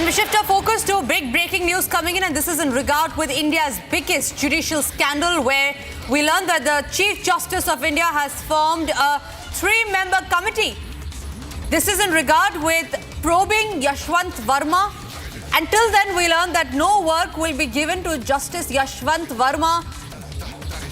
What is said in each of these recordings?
And we shift our focus to big breaking news coming in, and this is in regard with India's biggest judicial scandal, where we learned that the Chief Justice of India has formed a 3-member committee. This is in regard with probing Yashwant Varma. Until then, we learned that no work will be given to Justice Yashwant Varma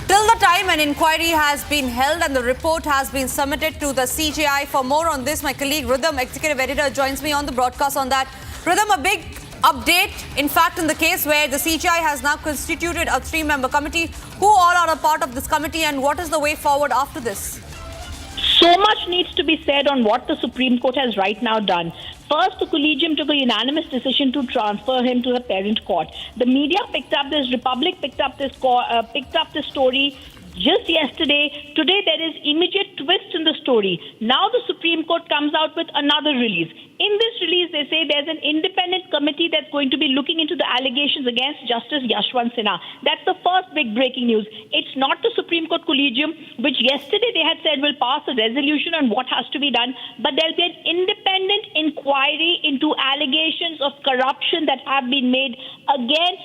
till the time an inquiry has been held and the report has been submitted to the CJI. For more on this, my colleague Rhythm, executive editor, joins me on the broadcast on that. Rhythm, a big update, in fact, in the case where the CJI has now constituted a 3-member committee. Who all are a part of this committee, and what is the way forward after this? So much needs to be said on what the Supreme Court has right now done. First, the collegium took a unanimous decision to transfer him to the parent court. The media picked up this, Republic picked up this story just yesterday. Today, there is immediate twist in the story. Now the Supreme Court comes out with another release. In this release, they say there's an independent committee that's going to be looking into the allegations against Justice Yashwant Sinha. That's the first big breaking news. It's not the Supreme Court collegium, which yesterday they had said will pass a resolution on what has to be done, but there'll be an independent inquiry into allegations of corruption that have been made against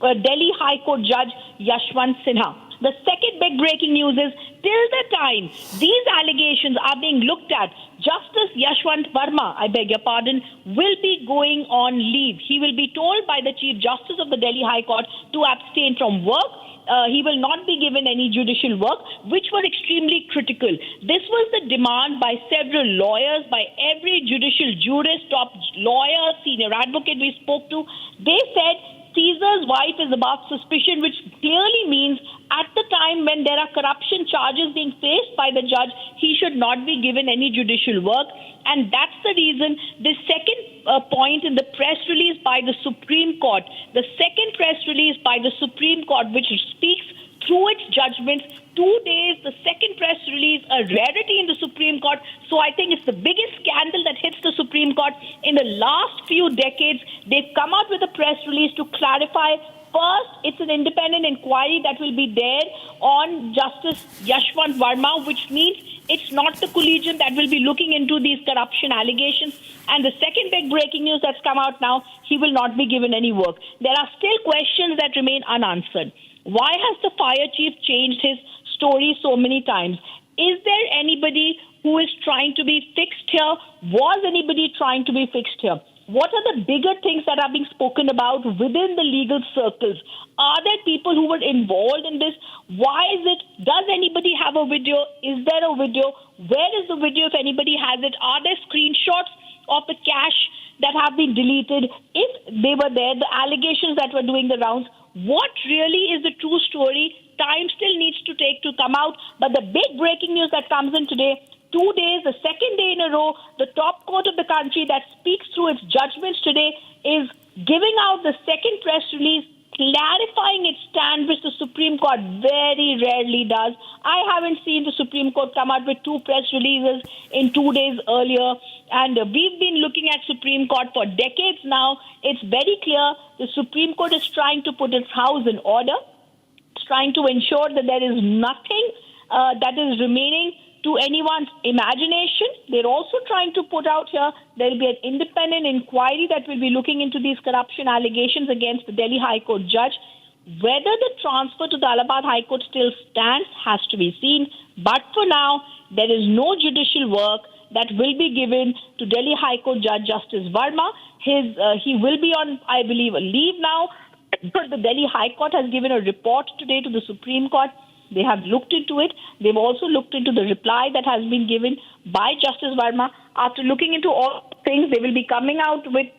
Delhi High Court Judge Yashwant Sinha. The second big breaking news is, till the time these allegations are being looked at, Justice Yashwant Varma, I beg your pardon, will be going on leave. He will be told by the Chief Justice of the Delhi High Court to abstain from work. He will not be given any judicial work, which was extremely critical. This was the demand by several lawyers, by every judicial jurist, top lawyer, senior advocate we spoke to. They said Caesar's wife is above suspicion, which clearly means at the time when there are corruption charges being faced by the judge, he should not be given any judicial work. And that's the reason the second point in the press release by the Supreme Court, the second press release by the Supreme Court, which speaks through its judgments, 2 days, the second press release, a rarity in the Supreme Court. So I think it's the biggest scandal that hits the Supreme Court in the last few decades. They've come out with a press release to clarify. First, it's an independent inquiry that will be there on Justice Yashwant Varma, which means it's not the collegium that will be looking into these corruption allegations. And the second big breaking news that's come out now, he will not be given any work. There are still questions that remain unanswered. Why has the fire chief changed his story so many times? Is there anybody who is trying to be fixed here? Was anybody trying to be fixed here? What are the bigger things that are being spoken about within the legal circles? Are there people who were involved in this? Why is it? Does anybody have a video? Is there a video? Where is the video if anybody has it? Are there screenshots of the cache that have been deleted? If they were there, the allegations that were doing the rounds, what really is the true story? Time still needs to take to come out. But the big breaking news that comes in today, 2 days, the second day in a row, the top court of the country that speaks through its judgments today is giving out the second press release, clarifying its stand, which the Supreme Court very rarely does. I haven't seen the Supreme Court come out with 2 press releases in 2 days earlier. And we've been looking at Supreme Court for decades now. It's very clear the Supreme Court is trying to put its house in order. It's trying to ensure that there is nothing that is remaining to anyone's imagination. They're also trying to put out here there will be an independent inquiry that will be looking into these corruption allegations against the Delhi High Court judge. Whether the transfer to the Allahabad High Court still stands has to be seen. But for now, there is no judicial work that will be given to Delhi High Court Judge Justice Varma. He will be on, I believe, a leave now. The Delhi High Court has given a report today to the Supreme Court. They have looked into it. They've also looked into the reply that has been given by Justice Varma. After looking into all things, they will be coming out with,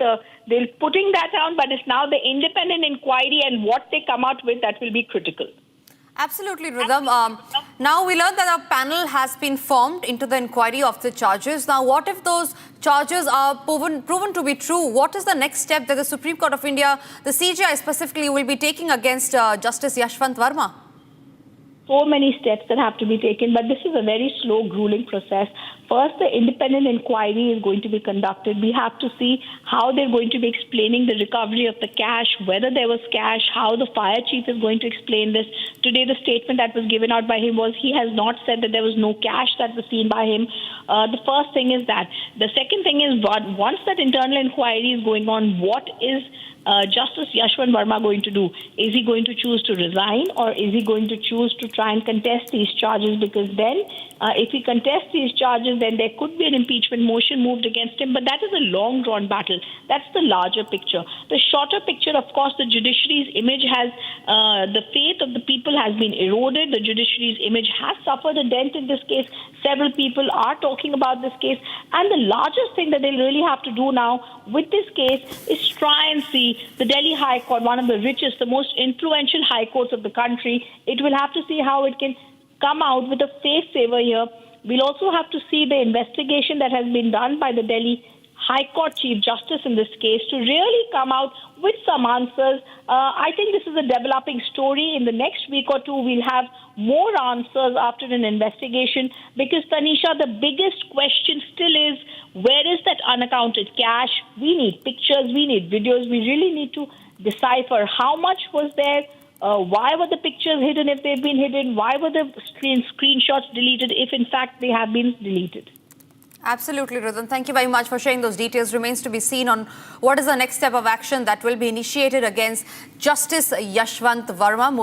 they're putting that down, but it's now the independent inquiry, and what they come out with, that will be critical. Absolutely, Rhythm. Now we learned that a panel has been formed into the inquiry of the charges. Now, what if those charges are proven to be true? What is the next step that the Supreme Court of India, the CJI specifically, will be taking against Justice Yashwant Varma? so many steps that have to be taken, but this is a very slow, grueling process. First, the independent inquiry is going to be conducted. We have to see how they're going to be explaining the recovery of the cash, whether there was cash, how the fire chief is going to explain this. Today, the statement that was given out by him was he has not said that there was no cash that was seen by him. The first thing is that. The second thing is, once that internal inquiry is going on, what is Justice Yashwant Varma going to do? Is he going to choose to resign, or is he going to choose to try and contest these charges? Because then, if he contests these charges, then there could be an impeachment motion moved against him. But that is a long-drawn battle. That's the larger picture. The shorter picture, of course, the judiciary's image has, the faith of the people has been eroded. The judiciary's image has suffered a dent in this case. Several people are talking about this case. And the largest thing that they really have to do now with this case is try and see the Delhi High Court, one of the richest, the most influential high courts of the country. It will have to see how it can come out with a face saver here. We'll also have to see the investigation that has been done by the Delhi High Court Chief Justice in this case to really come out with some answers. I think this is a developing story. In the next week or two, we'll have more answers after an investigation, because, Tanisha, the biggest question still is, where is that unaccounted cash? We need pictures, we need videos. We really need to decipher how much was there, why were the pictures hidden if they've been hidden, why were the screenshots deleted if in fact they have been deleted. Absolutely, Rudhan. Thank you very much for sharing those details. Remains to be seen on what is the next step of action that will be initiated against Justice Yashwant Varma. Moving